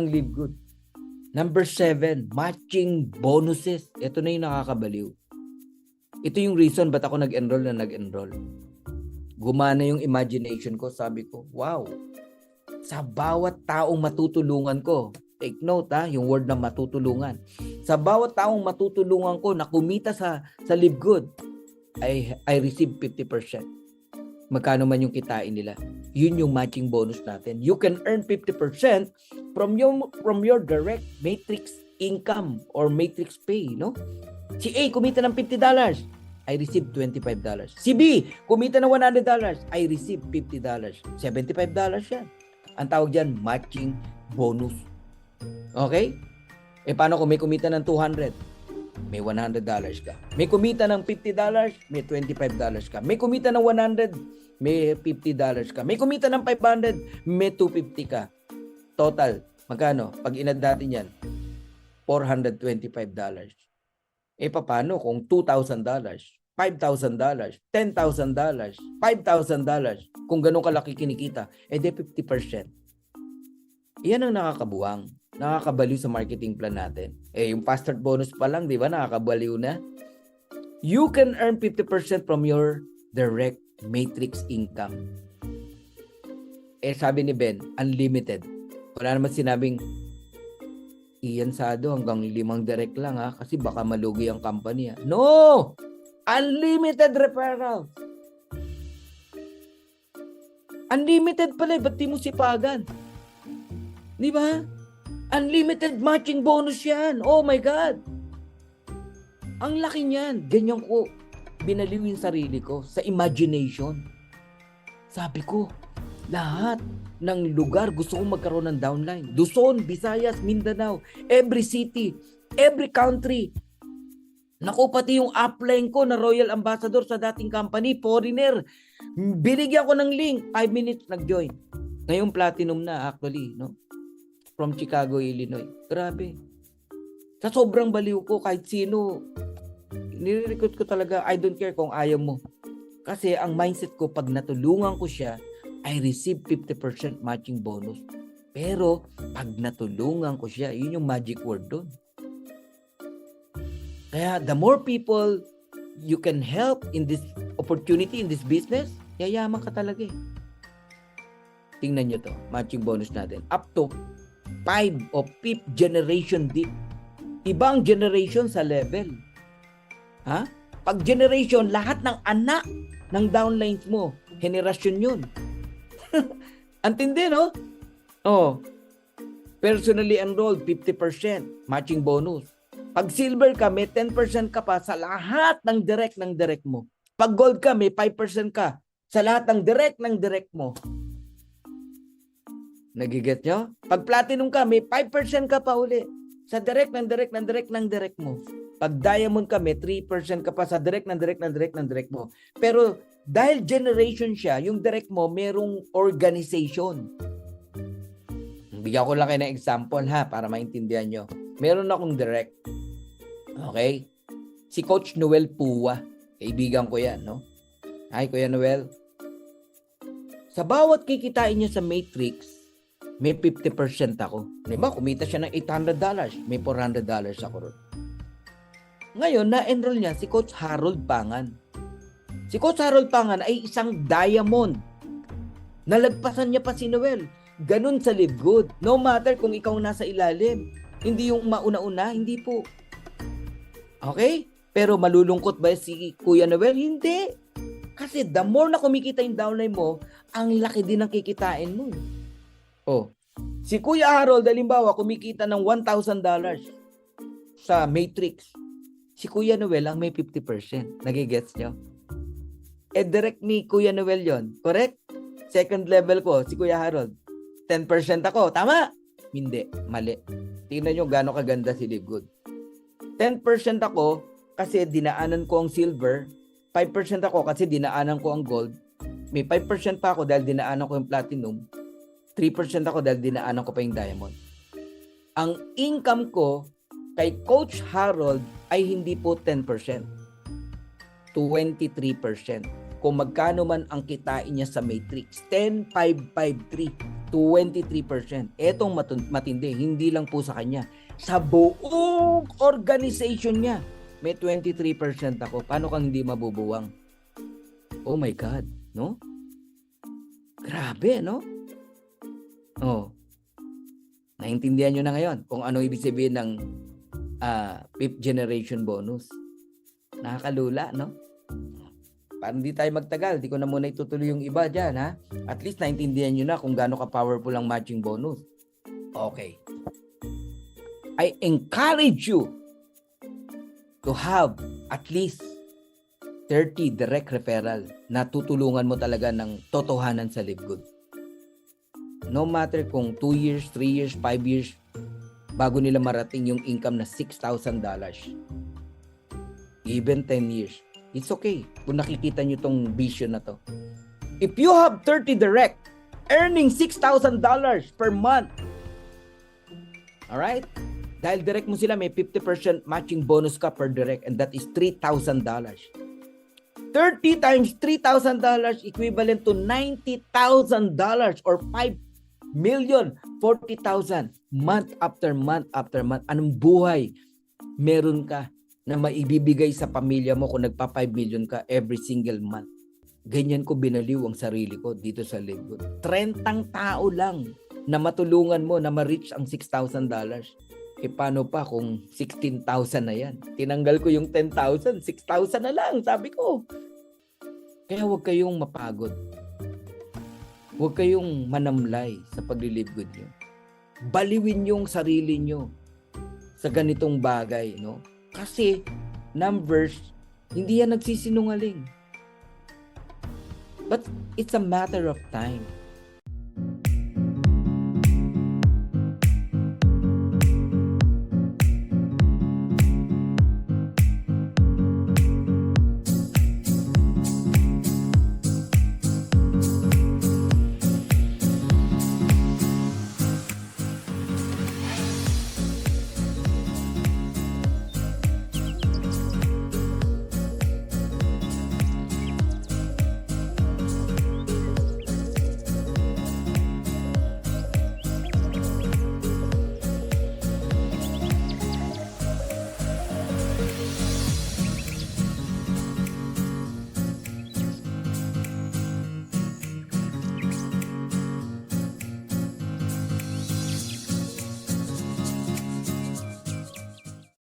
ng Live Good. Number 7, matching bonuses. Ito na yung nakakabaliw. Ito yung reason ba't ako nag-enroll na nag-enroll. Gumana yung imagination ko. Sabi ko, wow, sa bawat taong matutulungan ko, take note yung word na matutulungan. Sa bawat taong matutulungan ko na kumita sa Live Good, I receive 50%. Magkano man yung kitain nila. Yun yung matching bonus natin. You can earn 50% from your direct matrix income or matrix pay, no? Si A kumita ng $50, I receive $25. Si B kumita ng $100, I receive $50. $75 yan. Ang tawag diyan matching bonus. Okay? Paano kung may kumita ng 200? May $100 ka. May kumita ng $50, may $25 ka. May kumita ng 100, may $50 ka. May kumita ng 500, may $250 ka. Total, magkano? Pag inad natin yan, $425. Paano kung $2,000, $5,000, $10,000, $5,000, kung ganun kalaki kinikita, de 50%. Yan ang nakakabuwang. Nakakabaliw sa marketing plan natin. Yung fast start bonus pa lang, di ba? Nakakabaliw na. You can earn 50% from your direct matrix income. Sabi ni Ben, unlimited. Wala naman sinabing, Ian Sado, hanggang 5 direct lang kasi baka malugi ang company. No! Unlimited referrals. Unlimited pala, ba't di mo sipagan? Di ba? Unlimited matching bonus yan. Oh my God. Ang laki niyan. Ganyan ko binaliw yung sarili ko sa imagination. Sabi ko, lahat ng lugar gusto kong magkaroon ng downline. Luzon, Visayas, Mindanao, every city, every country. Naku, pati yung upline ko na Royal Ambassador sa dating company, foreigner. Binigyan ko ng link. 5 minutes nag-join. Ngayon platinum na actually, no? From Chicago, Illinois. Grabe. Sa sobrang baliw ko, kahit sino, nire-recruit ko talaga, I don't care kung ayaw mo. Kasi ang mindset ko, pag natulungan ko siya, I receive 50% matching bonus. Pero, pag natulungan ko siya, yun yung magic word doon. Kaya, the more people you can help in this opportunity, in this business, yayaman ka talaga eh. Tingnan nyo to, matching bonus natin. Up to 5 o 5th generation deep. Ibang generation sa level. Pag generation, lahat ng anak ng downlines mo, henerasyon yun. Antindi, no? Personally enrolled, 50%, matching bonus. Pag silver ka, may 10% ka pa sa lahat ng direct mo. Pag gold ka, may 5% ka sa lahat ng direct mo. Nagiget nyo? Pag platinum ka, may 5% ka pa uli sa direct mo. Pag diamond ka, may 3% ka pa sa direct mo. Pero dahil generation siya, yung direct mo, merong organization. Bigyan ko lang kayo ng example para maintindihan nyo. Meron akong direct. Okay? Si Coach Noel Puwa. Kaibigan ko yan, no? Hi, Kuya Noel. Sa bawat kikitain niya sa Matrix, may 50% ako. Diba? Kumita siya ng $800. May $400 ako ron. Ngayon, na-enroll niya si Coach Harold Pangan. Si Coach Harold Pangan ay isang diamond. Nalagpasan niya pa si Noel. Ganun sa Live Good. No matter kung ikaw nasa ilalim. Hindi yung mauna-una. Hindi po. Okay? Pero malulungkot ba si Kuya Noel? Hindi. Kasi the more na kumikita yung downline mo, ang laki din ng kikitain mo. Si Kuya Harold, halimbawa, kumikita ng $1,000 sa Matrix. Si Kuya Noel ang may 50%. Nagigets nyo? Direct ni Kuya Noel yon, correct? Second level ko, si Kuya Harold. 10% ako. Tama? Hindi. Mali. Tingnan nyo gano'ng kaganda si Live Good. 10% ako kasi dinaanan ko ang silver. 5% ako kasi dinaanan ko ang gold. May 5% pa ako dahil dinaanan ko yung platinum. 3% ako dahil dinaanan ko pa yung diamond. Ang income ko kay Coach Harold ay hindi po 10%. 23%. Kung magkano man ang kitain niya sa Matrix. 10,553. 23%. Etong matindi, hindi lang po sa kanya. Sa buong organization niya, may 23% ako. Paano kang hindi mabubuwang? Oh my God, no? Grabe, no? Oh. Naintindihan nyo na ngayon kung ano ibig sabihin ng fifth generation bonus. Nakakalula, no? Para hindi tayo magtagal, di ko na muna itutuloy yung iba dyan, ha? At least naintindihan nyo na kung gaano ka-powerful ang matching bonus. Okay. I encourage you to have at least 30 direct referral na tutulungan mo talaga ng totohanan sa Live Good. No matter kung 2 years, 3 years, 5 years, bago nila marating yung income na $6,000. Even 10 years. It's okay kung nakikita nyo tong vision na to. If you have 30 direct, earning $6,000 per month, alright? Dahil direct mo sila, may 50% matching bonus ka per direct, and that is $3,000. 30 times $3,000 equivalent to $90,000 or 5,040,000 month after month after month. Anong buhay meron ka na maibibigay sa pamilya mo kung nagpa 5 million ka every single month? Ganyan ko binaliw ang sarili ko dito sa Live Good. 30 tao lang na matulungan mo na ma-reach ang $6,000. E paano pa kung 16,000 na yan? Tinanggal ko yung 10,000, 6,000 na lang, sabi ko. Kaya huwag kayong mapagod. Huwag kayong manamlay sa pag-live good nyo. Baliwin yung sarili nyo sa ganitong bagay, no? Kasi numbers, hindi yan nagsisinungaling. But it's a matter of time.